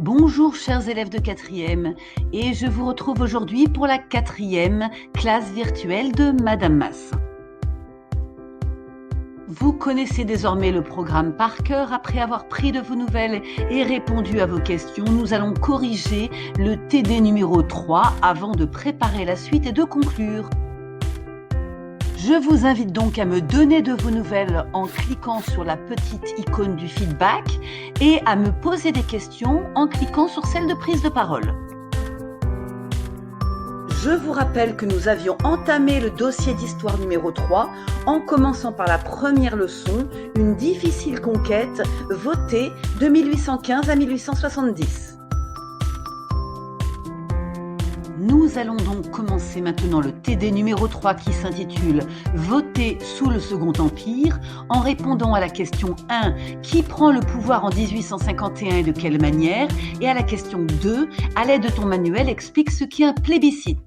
Bonjour chers élèves de 4e et je vous retrouve aujourd'hui pour la 4e classe virtuelle de Madame Mas. Vous connaissez désormais le programme par cœur. Après avoir pris de vos nouvelles et répondu à vos questions, nous allons corriger le TD numéro 3 avant de préparer la suite et de conclure. Je vous invite donc à me donner de vos nouvelles en cliquant sur la petite icône du feedback et à me poser des questions en cliquant sur celle de prise de parole. Je vous rappelle que nous avions entamé le dossier d'histoire numéro 3 en commençant par la première leçon, une difficile conquête votée de 1815 à 1870. Nous allons donc commencer maintenant le TD numéro 3 qui s'intitule « Voter sous le Second Empire » en répondant à la question 1 « Qui prend le pouvoir en 1851 et de quelle manière ?» et à la question 2 « À l'aide de ton manuel, explique ce qu'est un plébiscite ».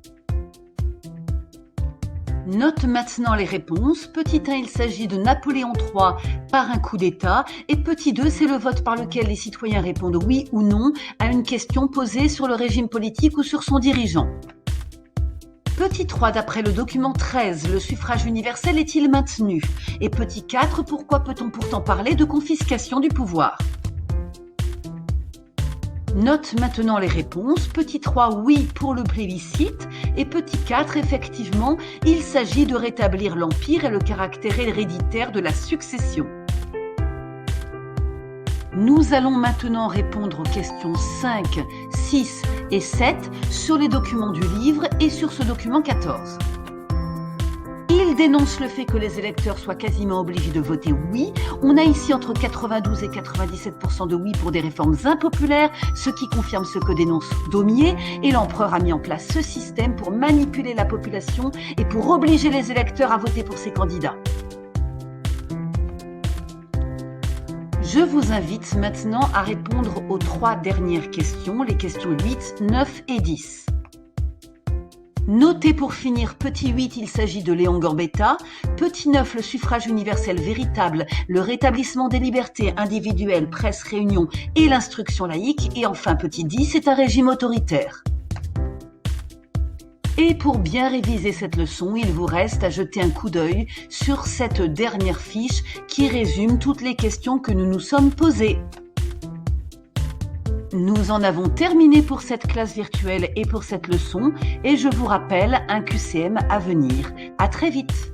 Note maintenant les réponses. Petit 1, il s'agit de Napoléon III par un coup d'État. Et petit 2, c'est le vote par lequel les citoyens répondent oui ou non à une question posée sur le régime politique ou sur son dirigeant. Petit 3, d'après le document 13, le suffrage universel est-il maintenu? Et petit 4, pourquoi peut-on pourtant parler de confiscation du pouvoir? Note maintenant les réponses. Petit 3, oui pour le plébiscite. Et petit 4, effectivement, il s'agit de rétablir l'Empire et le caractère héréditaire de la succession. Nous allons maintenant répondre aux questions 5, 6 et 7 sur les documents du livre et sur ce document 14. Il dénonce le fait que les électeurs soient quasiment obligés de voter oui. On a ici entre 92 et 97% de oui pour des réformes impopulaires, ce qui confirme ce que dénonce Daumier. Et l'empereur a mis en place ce système pour manipuler la population et pour obliger les électeurs à voter pour ses candidats. Je vous invite maintenant à répondre aux 3 dernières questions, les questions 8, 9 et 10. Notez pour finir, petit 8, il s'agit de Léon Gambetta, petit 9, le suffrage universel véritable, le rétablissement des libertés individuelles, presse, réunion et l'instruction laïque, et enfin petit 10, c'est un régime autoritaire. Et pour bien réviser cette leçon, il vous reste à jeter un coup d'œil sur cette dernière fiche qui résume toutes les questions que nous nous sommes posées. Nous en avons terminé pour cette classe virtuelle et pour cette leçon et je vous rappelle un QCM à venir. À très vite.